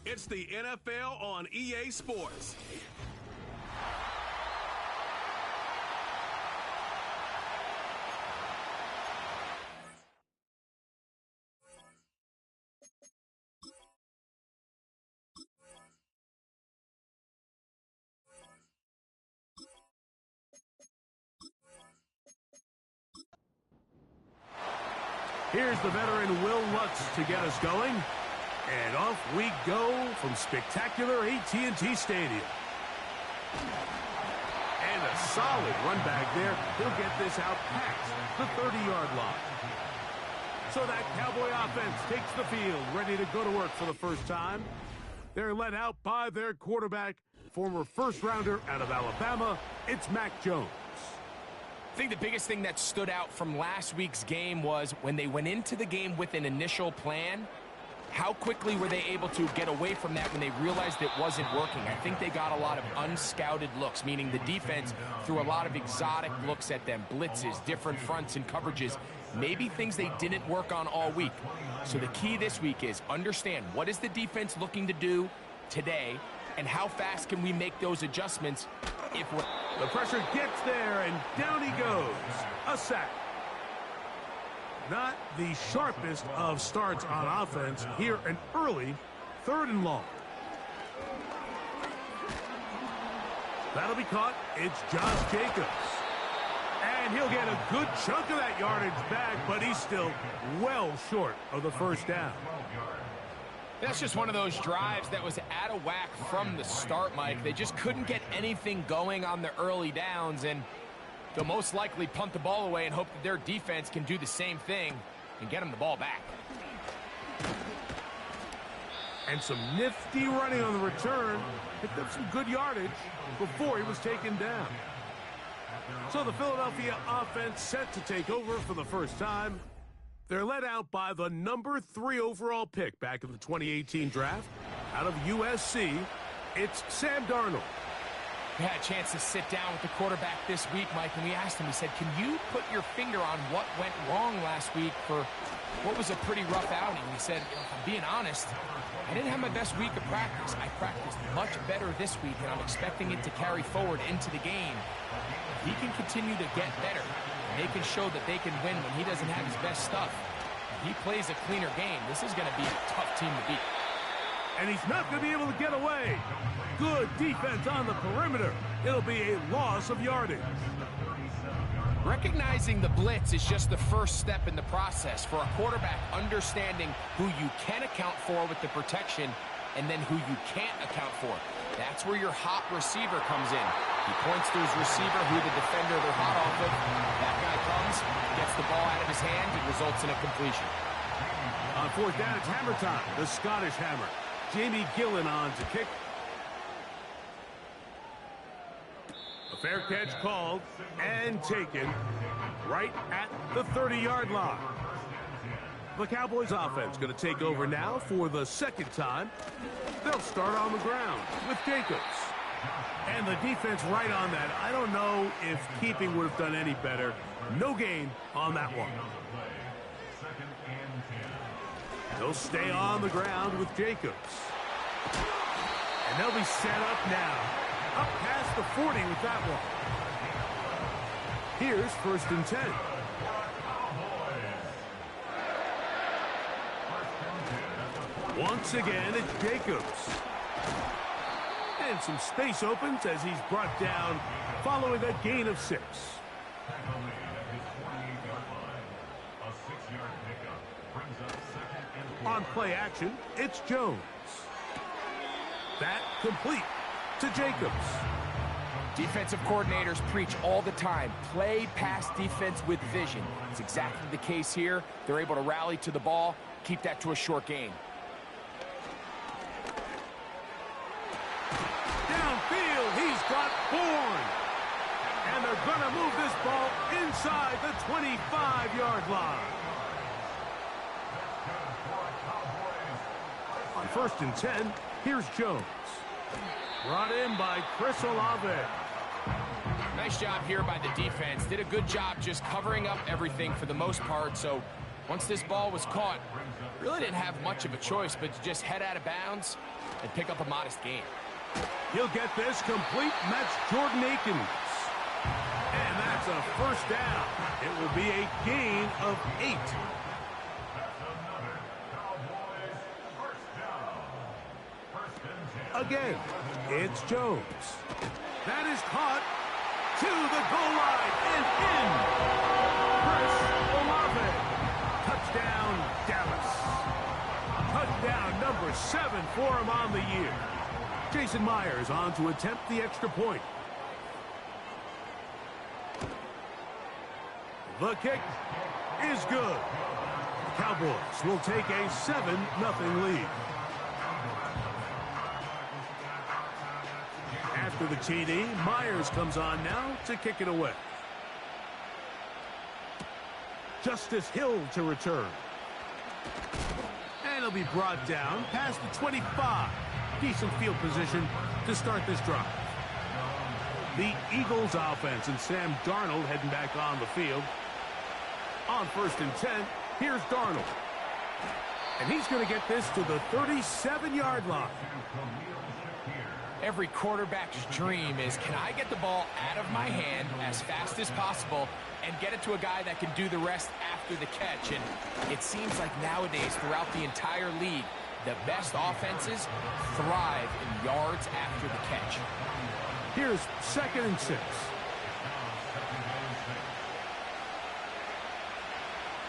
It's the NFL on EA Sports. Here's the veteran Will Lutz to get us going. And off we go from spectacular AT&T Stadium. And a solid run back there. He'll get this out past the 30-yard line. So that Cowboy offense takes the field, ready to go to work for the first time. They're led out by their quarterback, former first-rounder out of Alabama. It's Mac Jones. I think the biggest thing that stood out from last week's game was when they went into the game with an initial plan, how quickly were they able to get away from that when they realized it wasn't working? I think they got a lot of unscouted looks, meaning the defense threw a lot of exotic looks at them, blitzes, different fronts and coverages, maybe things they didn't work on all week. So the key this week is understand what is the defense looking to do today and how fast can we make those adjustments if we're... The pressure gets there, and down he goes. A sack. Not the sharpest of starts on offense. Here, an early 3rd and long. That'll be caught. It's Josh Jacobs. And he'll get a good chunk of that yardage back, but he's still well short of the first down. That's just one of those drives that was out of whack from the start, Mike. They just couldn't get anything going on the early downs, and they'll most likely punt the ball away and hope that their defense can do the same thing and get them the ball back. And some nifty running on the return. Picked up some good yardage before he was taken down. So the Philadelphia offense set to take over for the first time. They're led out by the number 3 overall pick back in the 2018 draft. Out of USC, it's Sam Darnold. We had a chance to sit down with the quarterback this week, Mike, and we asked him, we said, can you put your finger on what went wrong last week for what was a pretty rough outing? He said, if I'm being honest, I didn't have my best week of practice. I practiced much better this week, and I'm expecting it to carry forward into the game. If he can continue to get better, they can show that they can win when he doesn't have his best stuff. If he plays a cleaner game, this is going to be a tough team to beat. And he's not going to be able to get away. Good defense on the perimeter. It'll be a loss of yardage. Recognizing the blitz is just the first step in the process for a quarterback understanding who you can account for with the protection and then who you can't account for. That's where your hot receiver comes in. He points to his receiver, who the defender they're hot off of. That guy comes, gets the ball out of his hand, it results in a completion. On 4th down, it's hammer time. The Scottish hammer. Jamie Gillen on to kick. A fair catch called and taken right at the 30-yard line. The Cowboys offense going to take over now for the second time. They'll start on the ground with Jacobs. And the defense right on that. I don't know if keeping would have done any better. No gain on that one. They'll stay on the ground with Jacobs. And they'll be set up now. Up past the 40 with that one. Here's 1st and 10. Once again, it's Jacobs. And some space opens as he's brought down following a gain of 6. On play action, it's Jones. That complete to Jacobs. Defensive coordinators preach all the time, play pass defense with vision. It's exactly the case here. They're able to rally to the ball, keep that to a short gain. Downfield, he's got Bourne. And they're going to move this ball inside the 25-yard line. On 1st and 10, here's Jones. Brought in by Chris Olave. Nice job here by the defense. Did a good job just covering up everything for the most part, so Once this ball was caught, really didn't have much of a choice but to just head out of bounds and pick up a modest gain. He'll get this complete, and that's Jordan Akins. And that's a first down. It will be a gain of 8. Again, it's Jones. That is caught to the goal line and in. Chris Olave. Touchdown, Dallas. Touchdown number 7 for him on the year. Jason Myers on to attempt the extra point. The kick is good. The Cowboys will take a 7-0 lead. After the TD, Myers comes on now to kick it away. Justice Hill to return. And he'll be brought down past the 25. Decent field position to start this drive. The Eagles offense and Sam Darnold heading back on the field. On 1st and 10, here's Darnold. And he's going to get this to the 37-yard line. Every quarterback's dream is, can I get the ball out of my hand as fast as possible and get it to a guy that can do the rest after the catch? And it seems like nowadays throughout the entire league, the best offenses thrive in yards after the catch. Here's 2nd and 6.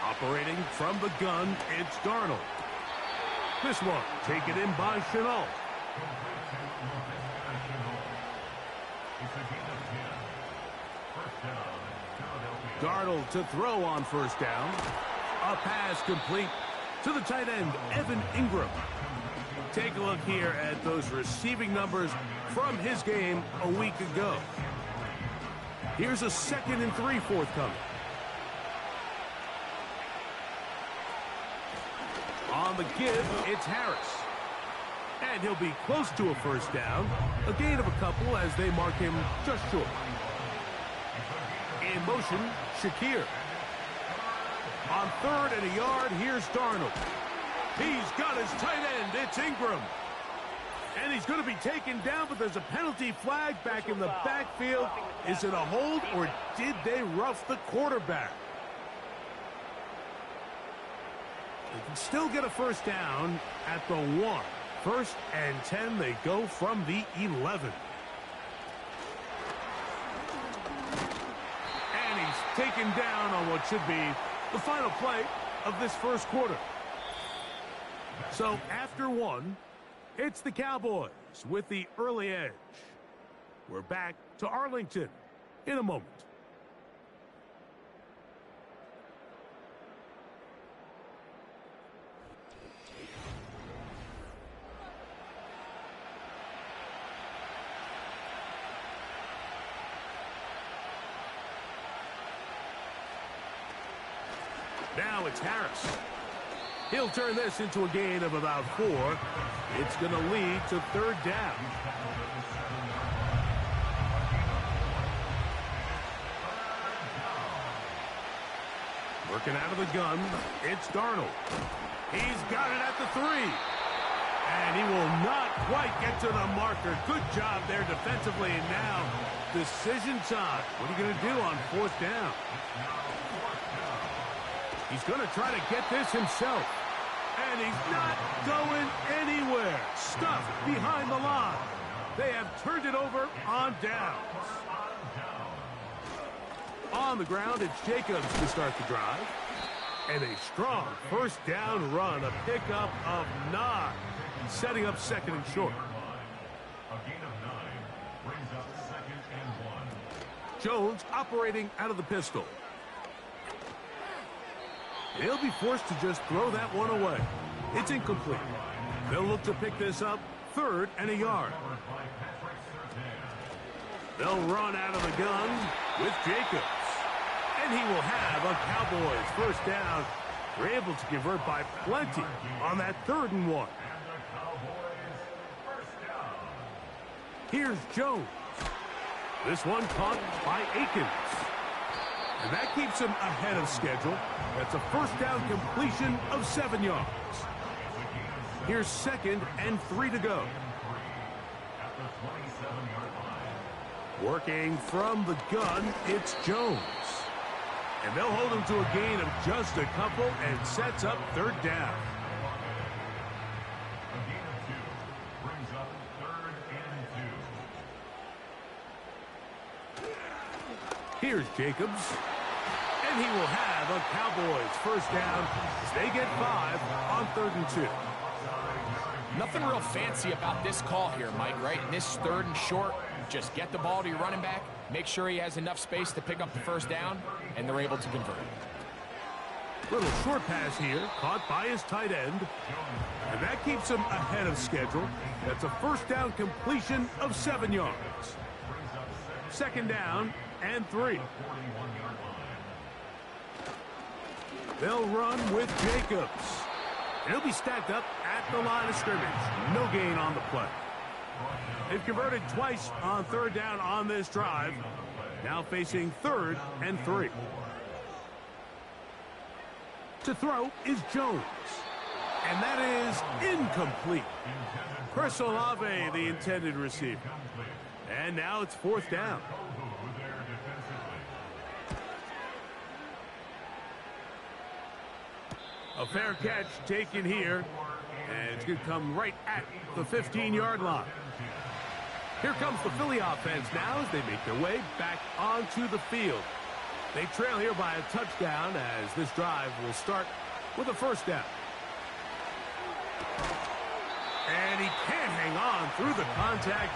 Operating from the gun, it's Darnold. This one taken in by Chenault. Darnold to throw on 1st down. A pass complete to the tight end, Evan Ingram. Take a look here at those receiving numbers from his game a week ago. Here's a 2nd and 3 forthcoming. On the give, it's Harris. And he'll be close to a 1st down. A gain of a couple as they mark him just short. In motion, Shakir. On 3rd and a yard, here's Darnold. He's got his tight end. It's Ingram. And he's going to be taken down, but there's a penalty flag back in the backfield. Is it a hold, or did they rough the quarterback? They can still get a 1st down at the 1. 1st and 10, they go from the 11. And he's taken down on what should be the final play of this 1st quarter. So after 1, it's the Cowboys with the early edge. We're back to Arlington in a moment. Now it's Harris. He'll turn this into a gain of about 4. It's going to lead to 3rd down. Working out of the gun, it's Darnold. He's got it at the 3. And he will not quite get to the marker. Good job there defensively. And now, decision time. What are you going to do on 4th down? He's going to try to get this himself. And he's not going anywhere. Stuffed behind the line. They have turned it over on downs. On the ground, it's Jacobs to start the drive. And a strong 1st down run. A pickup of 9. Setting up 2nd and short. A gain of 9 brings up 2nd and 1. Jones operating out of the pistol. He'll be forced to just throw that one away. It's incomplete. They'll look to pick this up 3rd and a yard. They'll run out of the gun with Jacobs. And he will have a Cowboys 1st down. They're able to convert by plenty on that 3rd and 1. Here's Jones. This one caught by Akins. And that keeps him ahead of schedule. That's a first down completion of 7 yards. Here's 2nd and 3 to go. Working from the gun, it's Jones. And they'll hold him to a gain of just a couple and sets up 3rd down. A gain of 2 brings up 3rd and 2. Here's Jacobs. And he will have a Cowboys first down as they get 5 on 3rd and 2. Nothing real fancy about this call here, Mike, right? In this 3rd and short, just get the ball to your running back, make sure he has enough space to pick up the first down, and they're able to convert. Little short pass here, caught by his tight end. And that keeps him ahead of schedule. That's a first down completion of 7 yards. 2nd down and 3. They'll run with Jacobs. He'll be stacked up at the line of scrimmage. No gain on the play. They've converted twice on 3rd down on this drive. Now facing 3rd and 3. To throw is Jones. And that is incomplete. Chris Olave, the intended receiver. And now it's 4th down. A fair catch taken here. And it's going to come right at the 15-yard line. Here comes the Philly offense now as they make their way back onto the field. They trail here by a touchdown as this drive will start with a first down. And he can't hang on through the contact.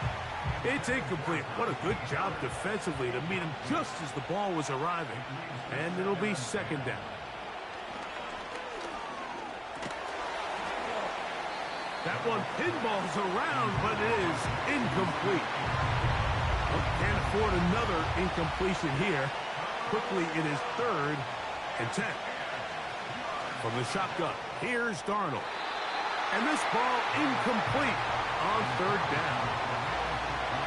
It's incomplete. What a good job defensively to meet him just as the ball was arriving. And it'll be 2nd down. That one pinballs around, but it is incomplete. Well, can't afford another incompletion here. Quickly, it is 3rd and 10. From the shotgun, here's Darnold. And this ball incomplete on 3rd down.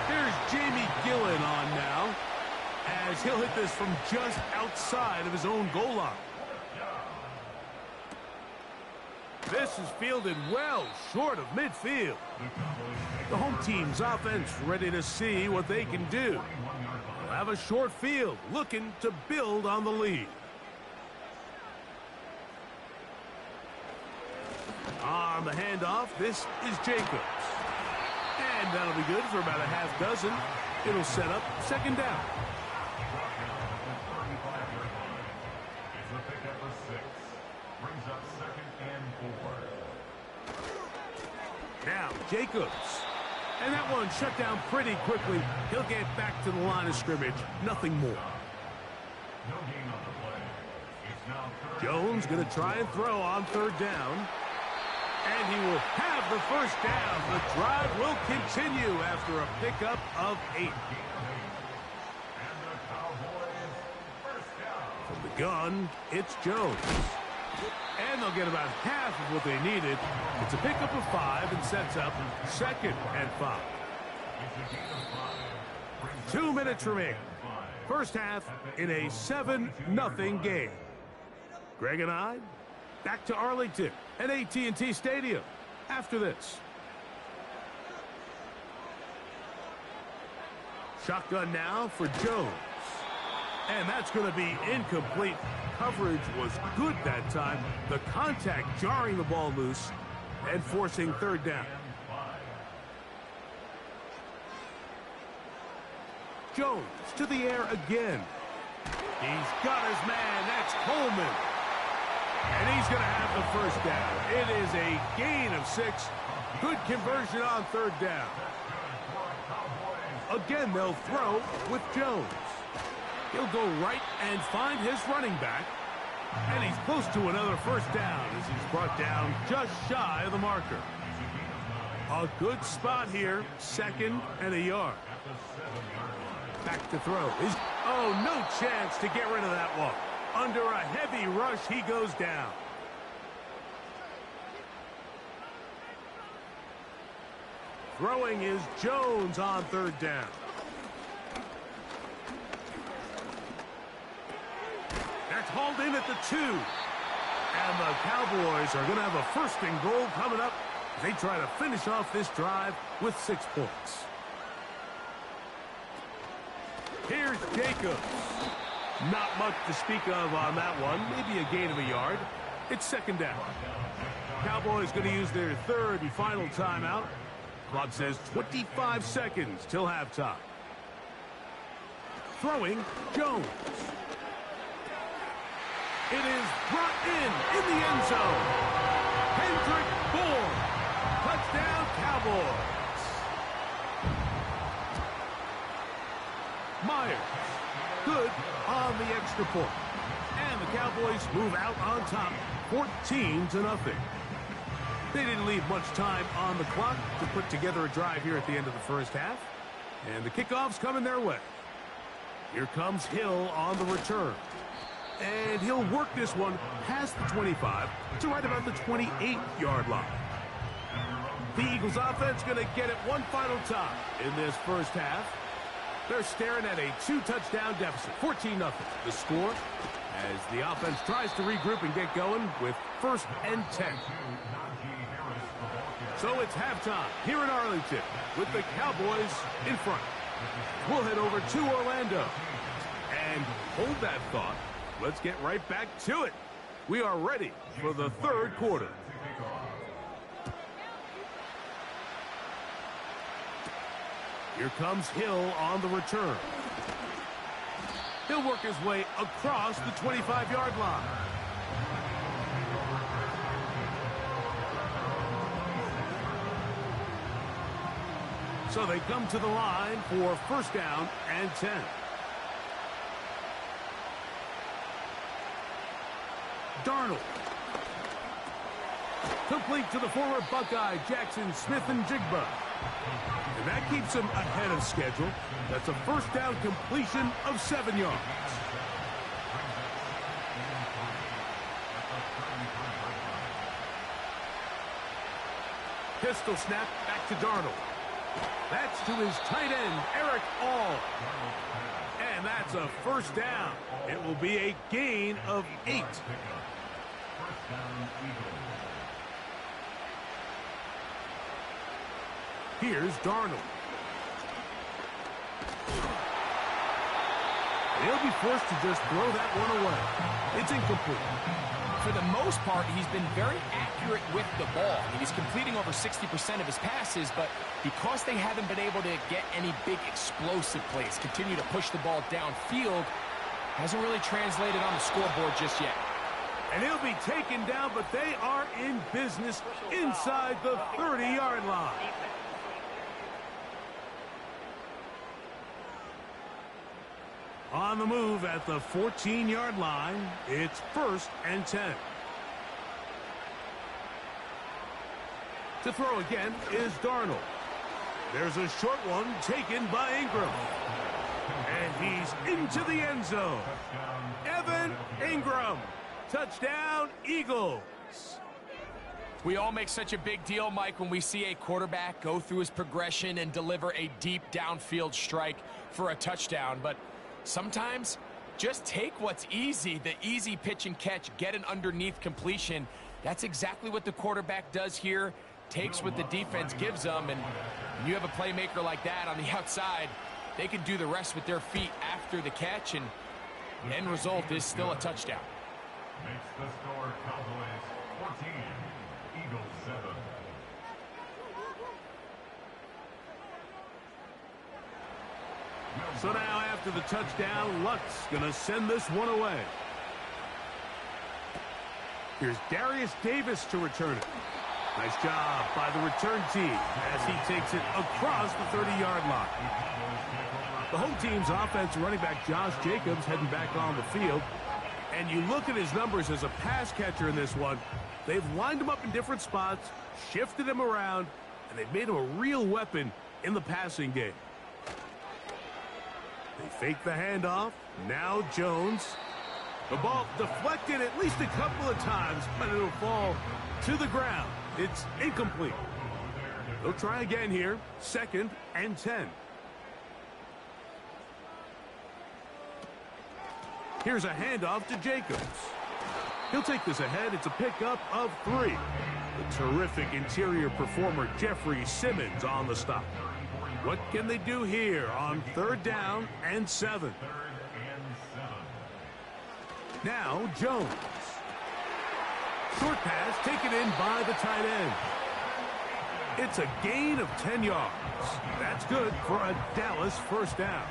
Here's Jamie Gillen on now, as he'll hit this from just outside of his own goal line. This is fielded well short of midfield. The home team's offense ready to see what they can do. They'll have a short field looking to build on the lead. On the handoff, this is Jacobs. And that'll be good for about a half dozen. It'll set up 2nd down. It's a pickup of 6. Brings up 2nd and 4. Now, Jacobs. And that one shut down pretty quickly. He'll get back to the line of scrimmage. Nothing more. No gain on the play. It's now 3rd. Jones going to try and throw on 3rd down. And he will have the first down. The drive will continue after a pickup of 8. And the Cowboys first down. From the gun, it's Jones. And they'll get about half of what they needed. It's a pickup of 5 and sets up 2nd and 5. It's a gain of 5. 2 minutes remain. First half in a 7-0 game. Greg and I back to Arlington at AT&T Stadium after this. Shotgun now for Jones. And that's going to be incomplete. Coverage was good that time. The contact jarring the ball loose and forcing 3rd down. Jones to the air again. He's got his man. That's Coleman. And he's going to have the first down. It is a gain of 6. Good conversion on 3rd down. Again, they'll throw with Jones. He'll go right and find his running back. And he's close to another first down as he's brought down just shy of the marker. A good spot here. 2nd and a yard. Back to throw. Oh, no chance to get rid of that one. Under a heavy rush, he goes down. Throwing is Jones on 3rd down. called in at the 2. And the Cowboys are going to have a first and goal coming up as they try to finish off this drive with 6 points. Here's Jacobs. Not much to speak of on that one. Maybe a gain of a yard. It's second down. Cowboys going to use their third and final timeout. Clock says 25 seconds till halftime. Throwing, Jones. It is brought in the end zone. Hendrick Bourne. Touchdown, Cowboys. Myers. Good on the extra point. And the Cowboys move out on top, 14-0. They didn't leave much time on the clock to put together a drive here at the end of the first half. And the kickoff's coming their way. Here comes Hill on the return. And he'll work this one past the 25 to right about the 28-yard line. The Eagles offense going to get it one final time in this first half. They're staring at a 2-touchdown deficit, 14-0. The score as the offense tries to regroup and get going with 1st and 10. So it's halftime here in Arlington with the Cowboys in front. We'll head over to Orlando. And hold that thought. Let's get right back to it. We are ready for the third quarter. Here comes Hill on the return. He'll work his way across the 25-yard line. So they come to the line for 1st down and 10. Darnold. Complete to the former Buckeye, Jackson Smith-Njigba. And that keeps him ahead of schedule. That's a 1st down completion of 7 yards. Pistol snap back to Darnold. That's to his tight end, Eric All. And that's a 1st down. It will be a gain of 8. Here's Darnold. He'll be forced to just throw that one away. It's incomplete. For the most part, he's been very accurate with the ball. He's completing over 60% of his passes, but because they haven't been able to get any big explosive plays, continue to push the ball downfield, hasn't really translated on the scoreboard just yet. And he'll be taken down, but they are in business inside the 30-yard line. On the move at the 14-yard line, it's 1st and 10. To throw again is Darnold. There's a short one taken by Ingram. And he's into the end zone. Evan Ingram. Touchdown, Eagles. We all make such a big deal, Mike, when we see a quarterback go through his progression and deliver a deep downfield strike for a touchdown. But sometimes just take what's easy, the easy pitch and catch, get an underneath completion. That's exactly what the quarterback does here. Takes what the defense gives them, and you have a playmaker like that on the outside, they can do the rest with their feet after the catch, and the end result is still a touchdown. Makes the score Cowboys 14, Eagles 7. So now after the touchdown, Luck's going to send this one away. Here's Darius Davis to return it. Nice job by the return team as he takes it across the 30-yard line. The home team's offensive running back Josh Jacobs heading back on the field. And you look at his numbers as a pass catcher in this one. They've lined him up in different spots, shifted him around, and they've made him a real weapon in the passing game. They fake the handoff. Now Jones. The ball deflected at least a couple of times, but it'll fall to the ground. It's incomplete. They'll try again here. 2nd and 10. Here's a handoff to Jacobs. He'll take this ahead. It's a pickup of 3. The terrific interior performer Jeffrey Simmons on the stop. What can they do here on 3rd down and 7? Now Jones. Short pass taken in by the tight end. It's a gain of 10 yards. That's good for a Dallas first down.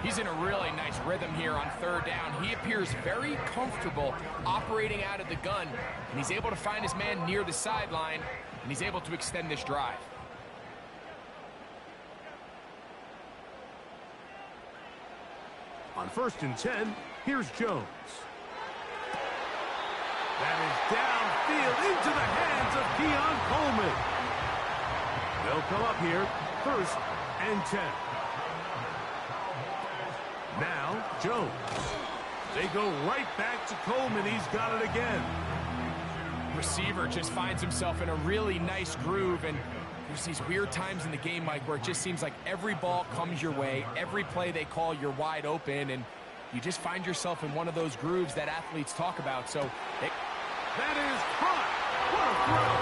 He's in a really nice rhythm here on 3rd down. He appears very comfortable operating out of the gun, and he's able to find his man near the sideline, and he's able to extend this drive. On 1st and 10, here's Jones. That is downfield into the hands of Keon Coleman. They'll come up here, 1st and 10. Now, Jones. They go right back to Coleman. He's got it again. Receiver just finds himself in a really nice groove, and there's these weird times in the game, Mike, where it just seems like every ball comes your way, every play they call, you're wide open, and you just find yourself in one of those grooves that athletes talk about. So that is hot. What a throw.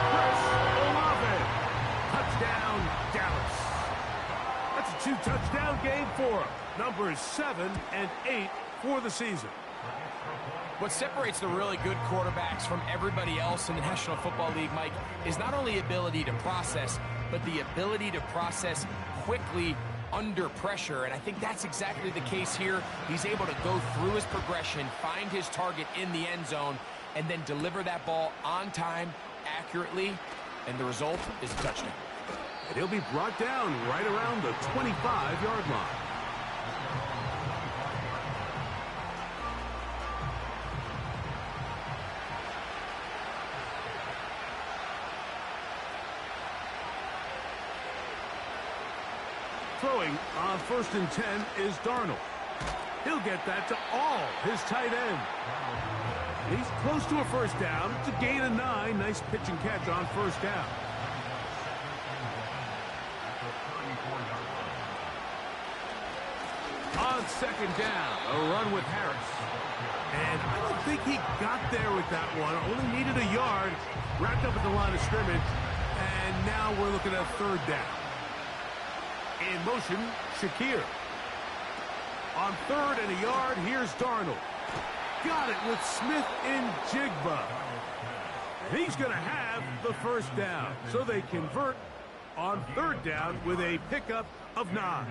Chris Olave. Touchdown, Dallas. That's a 2-touchdown game for him. Numbers 7 and 8 for the season. What separates the really good quarterbacks from everybody else in the National Football League, Mike, is not only ability to process, but the ability to process quickly under pressure. And I think that's exactly the case here. He's able to go through his progression, find his target in the end zone, and then deliver that ball on time, accurately, and the result is a touchdown. And he'll be brought down right around the 25-yard line. Throwing on 1st and 10 is Darnold. He'll get that to all his tight end. He's close to a first down. It's a gain of 9. Nice pitch and catch on 1st down. On 2nd down, a run with Harris. And I don't think he got there with that one. Only needed a yard. Wrapped up at the line of scrimmage. And now we're looking at 3rd down. In motion, Shakir. On 3rd and a yard, here's Darnold. Got it with Smith in Jigba. And he's going to have the first down. So they convert on 3rd down with a pickup of 9.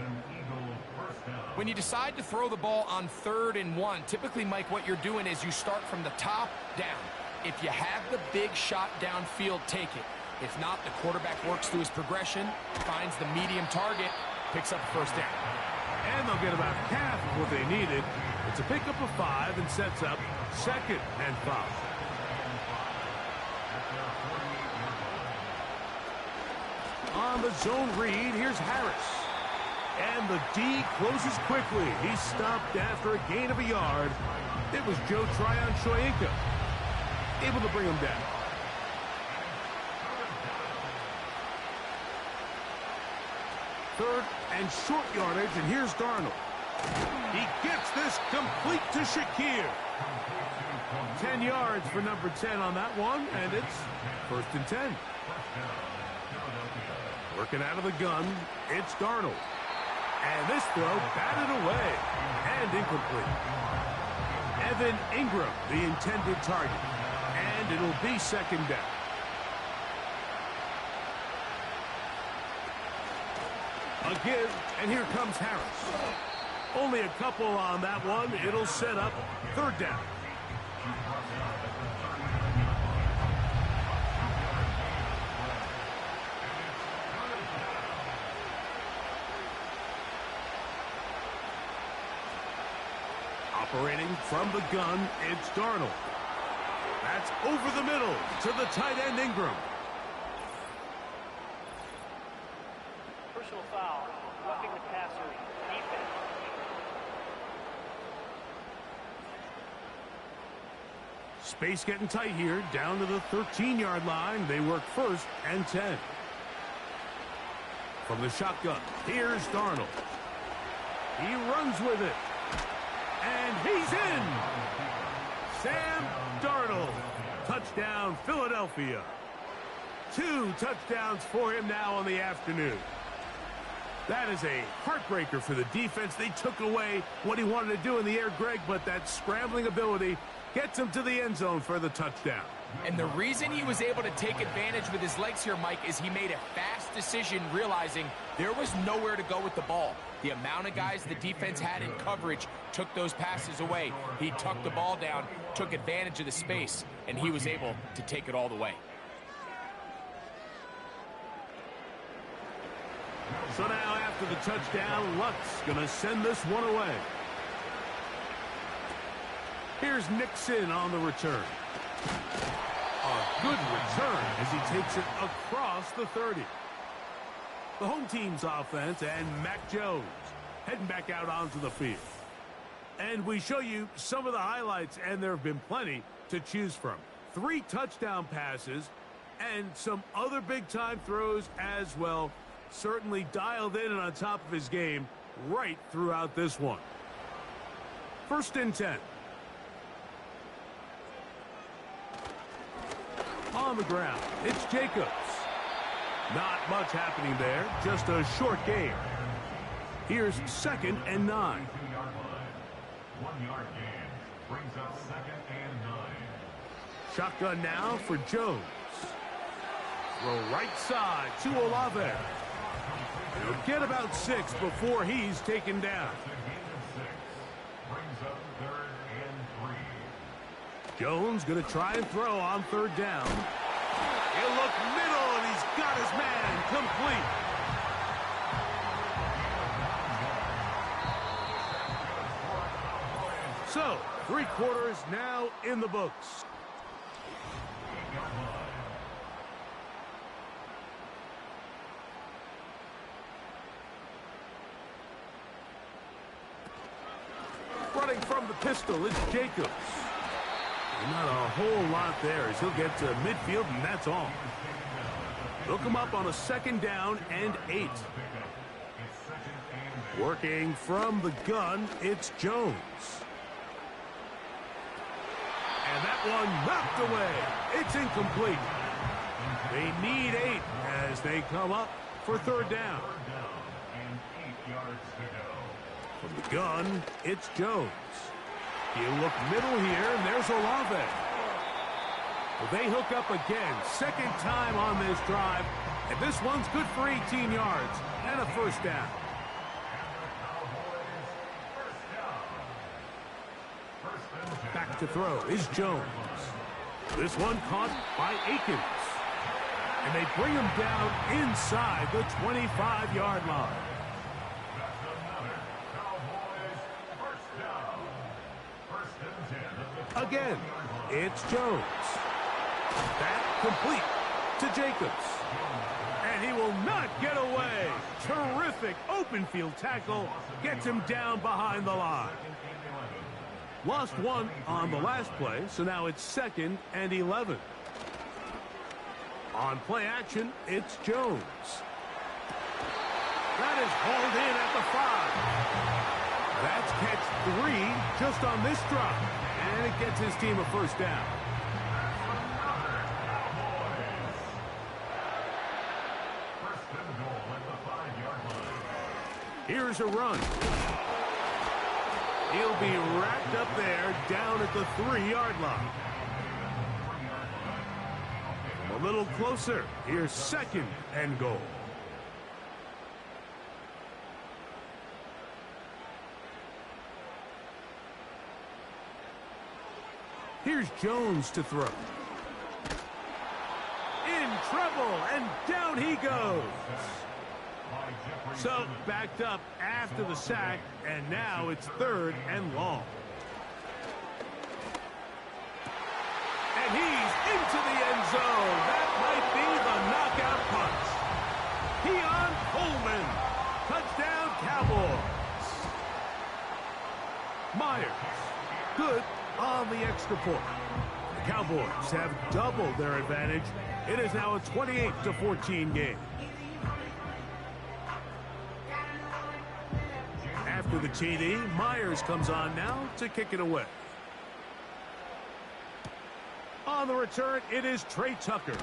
When you decide to throw the ball on 3rd and 1, typically, Mike, what you're doing is you start from the top down. If you have the big shot downfield, take it. If not, the quarterback works through his progression, finds the medium target, picks up the first down. And they'll get about half of what they needed. It's a pickup of 5 and sets up 2nd and 5. On the zone read, here's Harris. And the D closes quickly. He's stopped after a gain of a yard. It was Joe Tryon-Shoyinka able to bring him down. Third and short yardage, and here's Darnold. He gets this complete to Shakir. 10 yards for number 10 on that one, and it's 1st and 10. Working out of the gun, it's Darnold. And this throw batted away and incomplete. Evan Ingram, the intended target. And it'll be 2nd down. A give, and here comes Harris. Only a couple on that one. It'll set up 3rd down. Operating from the gun, it's Darnold. That's over the middle to the tight end Ingram. Personal foul, roughing the passer, defense. Space getting tight here, down to the 13-yard line. They work 1st and 10. From the shotgun, here's Darnold. He runs with it. And he's in. Sam Darnold. Touchdown, Philadelphia. 2 touchdowns for him now on the afternoon. That is a heartbreaker for the defense. They took away what he wanted to do in the air, Greg, but that scrambling ability gets him to the end zone for the touchdown. And the reason he was able to take advantage with his legs here, Mike, is he made a fast decision realizing there was nowhere to go with the ball. The amount of guys the defense had in coverage took those passes away. He tucked the ball down, took advantage of the space, and he was able to take it all the way. So now after the touchdown, Luck's going to send this one away. Here's Nixon on the return. A good return as he takes it across the 30. The home team's offense and Mac Jones heading back out onto the field. And we show you some of the highlights, and there have been plenty to choose from. 3 touchdown passes and some other big-time throws as well. Certainly dialed in and on top of his game right throughout this one. 1st and 10. On the ground, it's Jacobs. Not much happening there, just a short gain. Here's 2nd and 9. 1-yard gain brings up 2nd and 9. Shotgun now for Jones. Throw right side to Olave. He'll get about 6 before he's taken down. Brings up 3rd and 3. Jones going to try and throw on 3rd down. He'll look middle, and he's got his man complete. So, 3 quarters now in the books. Running from the pistol, it's Jacobs. Not a whole lot there as he'll get to midfield, and that's all. They'll come up on a 2nd down and 8. Working from the gun, it's Jones. And that one knocked away. It's incomplete. They need 8 as they come up for 3rd down. And 8 yards to go. From the gun, it's Jones. He'll look middle here, and there's Olave. Well, they hook up again. 2nd time on this drive, and this one's good for 18 yards and a 1st down. Back to throw is Jones. This one caught by Akins. And they bring him down inside the 25-yard line. Again, it's Jones. That complete to Jacobs. And he will not get away. Terrific open field tackle. Gets him down behind the line. Lost 1 on the last play, so now it's 2nd and 11. On play action, it's Jones. That is hauled in at the 5. That's catch 3 just on this drive. And it gets his team a 1st down. Here's a run. He'll be racked up there down at the 3-yard line. A little closer. Here's 2nd and goal. Here's Jones to throw. In trouble, and down he goes. So, backed up after the sack, and now it's 3rd and long. And he's into the end zone. That might be the knockout punch. Keon Coleman. Touchdown, Cowboys. Myers. Good on the extra point. The Cowboys have doubled their advantage. It is now a 28-14 game. After After the TD, Myers comes on now to kick it away. On the return, it is Trey Tucker.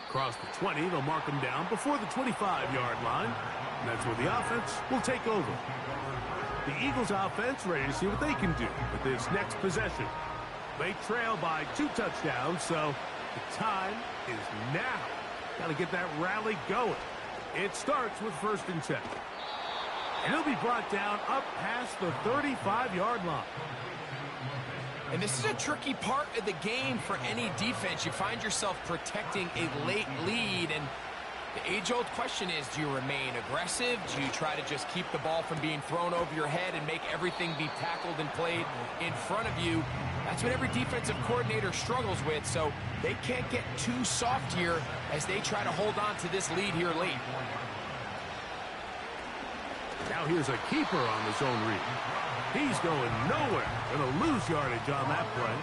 Across the 20, they'll mark him down before the 25-yard line. And that's where the offense will take over. The Eagles offense ready to see what they can do with this next possession. They trail by 2 touchdowns, so the time is now. Got to get that rally going. It starts with 1st and 10. And he'll be brought down up past the 35-yard line. And this is a tricky part of the game for any defense. You find yourself protecting a late lead, and the age-old question is, do you remain aggressive? Do you try to just keep the ball from being thrown over your head and make everything be tackled and played in front of you? That's what every defensive coordinator struggles with, so they can't get too soft here as they try to hold on to this lead here late. Now here's a keeper on the zone read. He's going nowhere. Going to lose yardage on that play.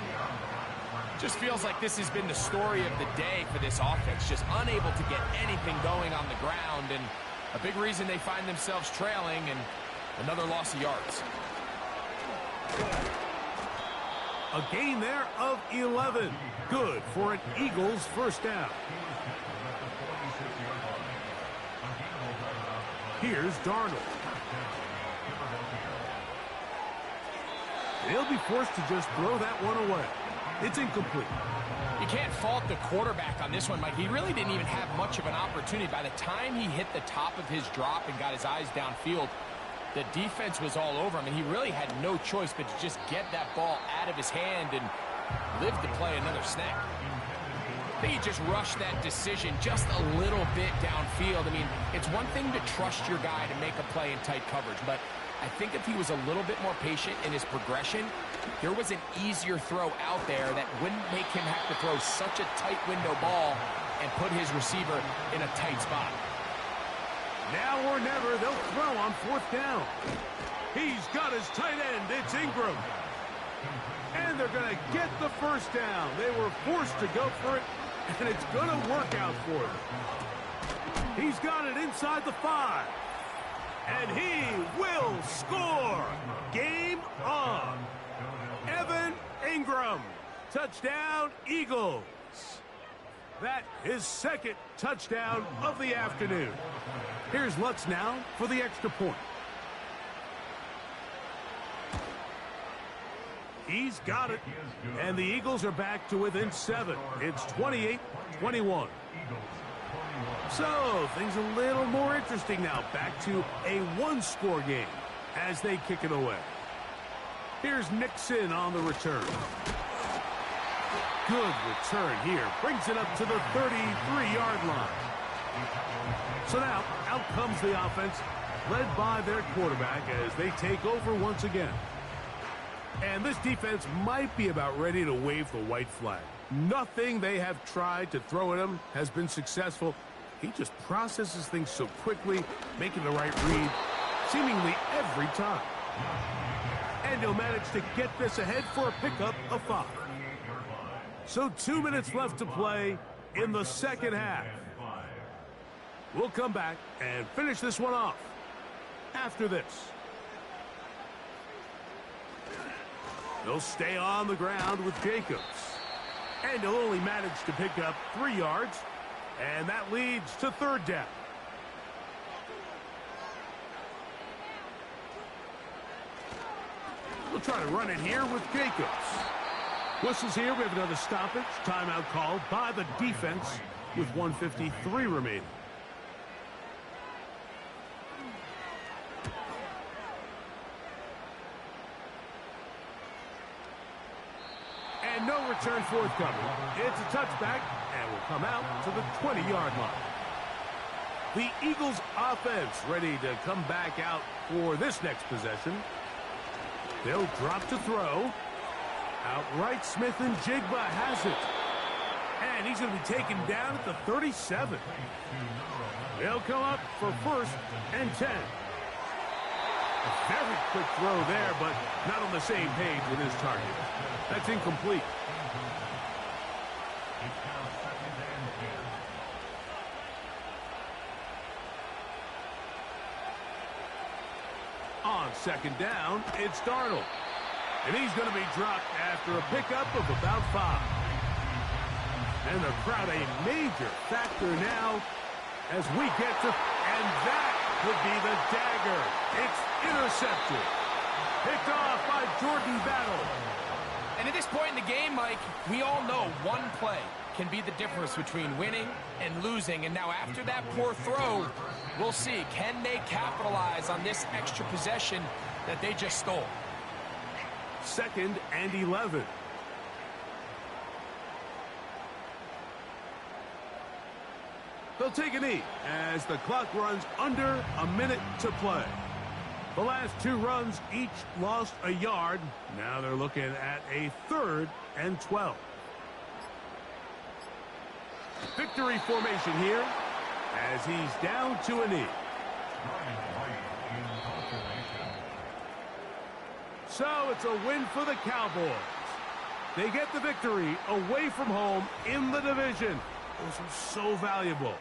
Just feels like this has been the story of the day for this offense. Just unable to get anything going on the ground, and a big reason they find themselves trailing, and another loss of yards. A gain there of 11. Good for an Eagles first down. Here's Darnold. They'll be forced to just throw that one away. It's incomplete. You can't fault the quarterback on this one, Mike. He really didn't even have much of an opportunity. By the time he hit the top of his drop and got his eyes downfield, the defense was all over him, and he really had no choice but to just get that ball out of his hand and live to play another snap. I think he just rushed that decision just a little bit downfield. I mean, it's one thing to trust your guy to make a play in tight coverage, but I think if he was a little bit more patient in his progression, there was an easier throw out there that wouldn't make him have to throw such a tight window ball and put his receiver in a tight spot. Now or never, they'll throw on 4th down. He's got his tight end. It's Ingram. And they're going to get the first down. They were forced to go for it, and it's going to work out for them. He's got it inside the 5. And he will score. Game on. Evan Ingram. Touchdown, Eagles. That is 2nd touchdown of the afternoon. Here's Lutz now for the extra point. He's got it. And the Eagles are back to within 7. It's 28-21. So, things a little more interesting now. Back to a 1-score game as they kick it away. Here's Nixon on the return. Good return here. Brings it up to the 33-yard line. So now, out comes the offense, led by their quarterback as they take over once again. And this defense might be about ready to wave the white flag. Nothing they have tried to throw at him has been successful. He just processes things so quickly, making the right read, seemingly every time. And he'll manage to get this ahead for a pickup of 5. So 2 minutes left to play in the second half. We'll come back and finish this one off after this. They'll stay on the ground with Jacobs. And he'll only manage to pick up 3 yards. And that leads to 3rd down. We'll try to run it here with Jacobs. Whistles here. We have another stoppage. Timeout called by the defense with 1:53 remaining. And no return forthcoming. It's a touchback and will come out to the 20-yard line. The Eagles offense ready to come back out for this next possession. They'll drop to throw. Outright Smith and Jigba has it. And he's going to be taken down at the 37. They'll come up for 1st and 10. A very quick throw there, but not on the same page with his target. That's incomplete. On second down, it's Darnold. And he's going to be dropped after a pickup of about 5. And the crowd a major factor now as we get to... And that would be the dagger. It's intercepted. Picked off by Jordan Battle. And at this point in the game, Mike, we all know one play can be the difference between winning and losing. And now after that poor throw, we'll see. Can they capitalize on this extra possession that they just stole? 2nd and 11. They'll take a knee as the clock runs under a minute to play. The last 2 runs each lost a yard. Now they're looking at a 3rd and 12. Victory formation here as he's down to a knee. So it's a win for the Cowboys. They get the victory away from home in the division. Those are so valuable.